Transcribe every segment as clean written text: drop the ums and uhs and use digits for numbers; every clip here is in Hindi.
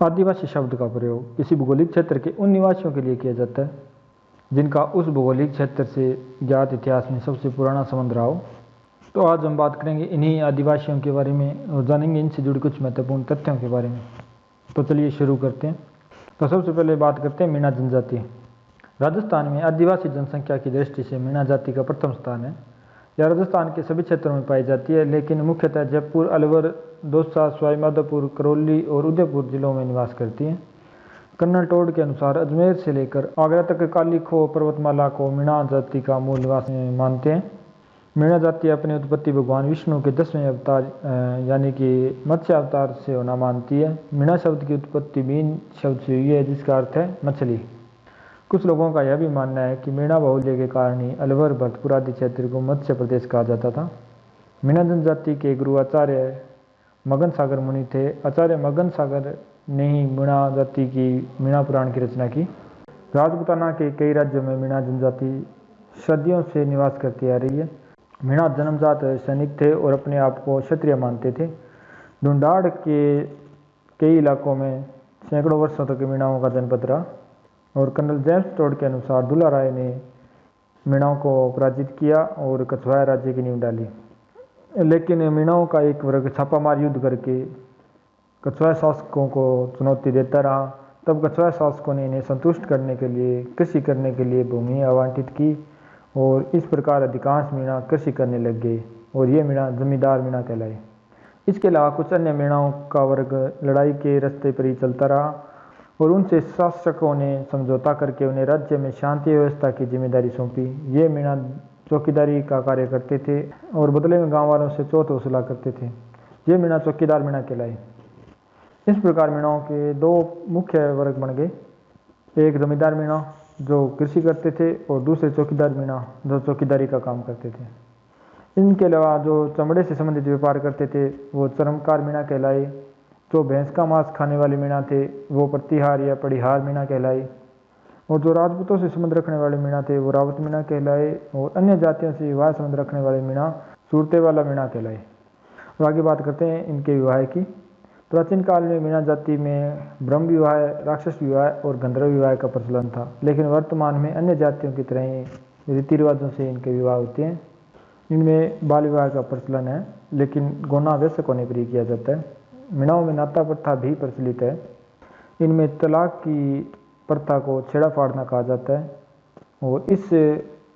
आदिवासी शब्द का प्रयोग किसी भौगोलिक क्षेत्र के उन निवासियों के लिए किया जाता है जिनका उस भौगोलिक क्षेत्र से ज्ञात इतिहास में सबसे पुराना संबंध रहा हो। तो आज हम बात करेंगे इन्हीं आदिवासियों के बारे में और जानेंगे इनसे जुड़ी कुछ महत्वपूर्ण तथ्यों के बारे में। तो चलिए शुरू करते हैं। तो सबसे पहले बात करते हैं मीणा जनजाति। राजस्थान में आदिवासी जनसंख्या की दृष्टि से मीणा जाति का प्रथम स्थान है। यह राजस्थान के सभी क्षेत्रों में पाई जाती है, लेकिन मुख्यतः जयपुर, अलवर, दौसा, सवाई माधोपुर, करौली और उदयपुर जिलों में निवास करती है। कन्नड़ टोड के अनुसार अजमेर से लेकर आगरा तक काली खो पर्वतमाला को मीणा जाति का मूल निवास मानते हैं। मीणा जाति अपनी उत्पत्ति भगवान विष्णु के 10वें अवतार यानी कि मत्स्य अवतार से होना मानती है। मीणा शब्द की उत्पत्ति मीन शब्द से हुई है, जिसका अर्थ है मछली। कुछ लोगों का यह भी मानना है कि मीणा बाहुल्य के कारण ही अलवर, भरतपुर आदि क्षेत्र को मत्स्य प्रदेश कहा जाता था। मीणा जनजाति के गुरु आचार्य मगन सागर मुनि थे। आचार्य मगन सागर ने ही मीणा जाति की मीणा पुराण की रचना की। राजपूताना के कई राज्यों में मीणा जनजाति सदियों से निवास करती आ रही है। मीणा जन्मजात सैनिक थे और अपने आप को क्षत्रिय मानते थे। ढूंढाड़ के कई इलाकों में सैकड़ों वर्षों तक मीणाओं का जनपद रहा और कर्नल जेम्स टोड के अनुसार दुल्ला राय ने मीणाओं को पराजित किया और कछवाया राज्य की नींव डाली। लेकिन मीणाओं का एक वर्ग छापामार युद्ध करके कछवाया शासकों को चुनौती देता रहा। तब कछवाया शासकों ने इन्हें संतुष्ट करने के लिए कृषि करने के लिए भूमि आवंटित की और इस प्रकार अधिकांश मीणा कृषि करने लग गए और ये मीणा जमींदार मीणा कहलाए। इसके अलावा कुछ अन्य मीणाओं का वर्ग लड़ाई के रास्ते पर ही चलता रहा और उनसे शासकों ने समझौता करके उन्हें राज्य में शांति व्यवस्था की जिम्मेदारी सौंपी। ये मीणा चौकीदारी का कार्य करते थे और बदले में गांव वालों से चौथ वसूला करते थे। ये मीणा चौकीदार मीणा कहलाए। इस प्रकार मीणाओं के दो मुख्य वर्ग बन गए, एक जमींदार मीणा जो कृषि करते थे और दूसरे चौकीदार मीणा जो चौकीदारी का काम करते थे। इनके अलावा जो चमड़े से संबंधित व्यापार करते थे वो चर्मकार मीणा कहलाए। जो भैंस का मांस खाने वाले मीणा थे वो प्रतिहार या पड़िहार मीणा कहलाए और जो राजपूतों से संबंध रखने वाले मीणा थे वो रावत मीणा कहलाए और अन्य जातियों से विवाह संबंध रखने वाले मीणा सूरते वाला मीणा कहलाए। और आगे बात करते हैं इनके विवाह की। प्राचीन काल में मीणा जाति में ब्रह्म विवाह, राक्षस विवाह और गंधर्व विवाह का प्रचलन था, लेकिन वर्तमान में अन्य जातियों की तरह ही रीति रिवाजों से इनके विवाह होते हैं। इनमें बाल विवाह का प्रचलन है, लेकिन गौना वयस्क होने पर ही किया जाता है। मीणाओं में नाता प्रथा भी प्रचलित है। इनमें तलाक की प्रथा को छेड़ा फाड़ना कहा जाता है और इस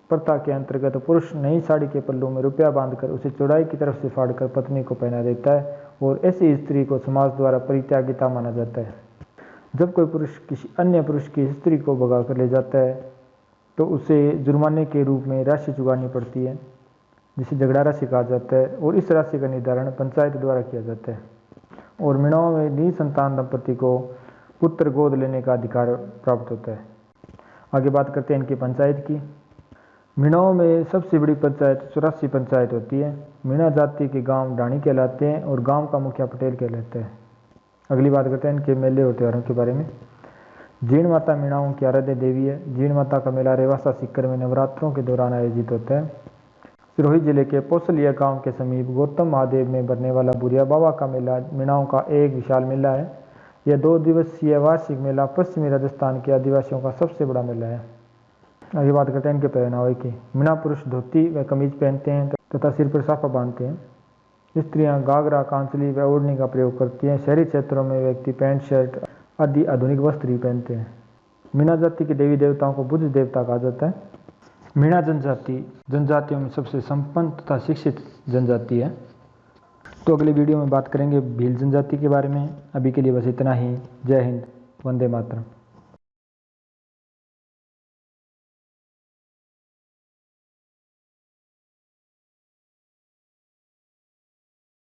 प्रथा के अंतर्गत पुरुष नई साड़ी के पल्लू में रुपया बांधकर उसे चौड़ाई की तरफ से फाड़कर पत्नी को पहना देता है और ऐसी स्त्री को समाज द्वारा परित्यागिता माना जाता है। जब कोई पुरुष किसी अन्य पुरुष की स्त्री को भगा कर ले जाता है तो उसे जुर्माने के रूप में राशि चुकानी पड़ती है, जिसे झगड़ा राशि कहा जाता है और इस राशि का निर्धारण पंचायत द्वारा किया जाता है। और मीणाओं में निसंतान दंपति को पुत्र गोद लेने का अधिकार प्राप्त होता है। आगे बात करते हैं इनकी पंचायत की। मीणाओं में सबसे बड़ी पंचायत 84 पंचायत होती है। मीणा जाति के गांव ढाणी कहलाते हैं और गांव का मुखिया पटेल कहलाता है। अगली बात करते हैं इनके मेले और त्योहारों के बारे में। जीण माता मीणाओं की आराध्य देवी है। जीण माता का मेला रेवासा सीकर में नवरात्रों के दौरान आयोजित होता है। सिरोही जिले के पोसलिया गांव के समीप गौतम महादेव में बनने वाला बुरिया बाबा का मेला मीणाओं का एक विशाल मेला है। यह 2 दिवसीय वार्षिक मेला पश्चिमी राजस्थान के आदिवासियों का सबसे बड़ा मेला है। आगे बात करते हैं इनके पहनावे की। मीणा पुरुष धोती व कमीज पहनते हैं तथा सिर पर साफा बांधते हैं। स्त्रियां घाघरा, कांचली व ओढ़नी का प्रयोग करती हैं। शहरी क्षेत्रों में व्यक्ति पैंट, शर्ट आदि आधुनिक वस्त्र ही पहनते हैं। मीणा जाति के देवी देवताओं को बुद्ध देवता कहा जाता है। मीणा जनजाति जनजातियों में सबसे संपन्न तथा शिक्षित जनजाति है। तो अगली वीडियो में बात करेंगे भील जनजाति के बारे में। अभी के लिए बस इतना ही। जय हिंद, वंदे मातरम।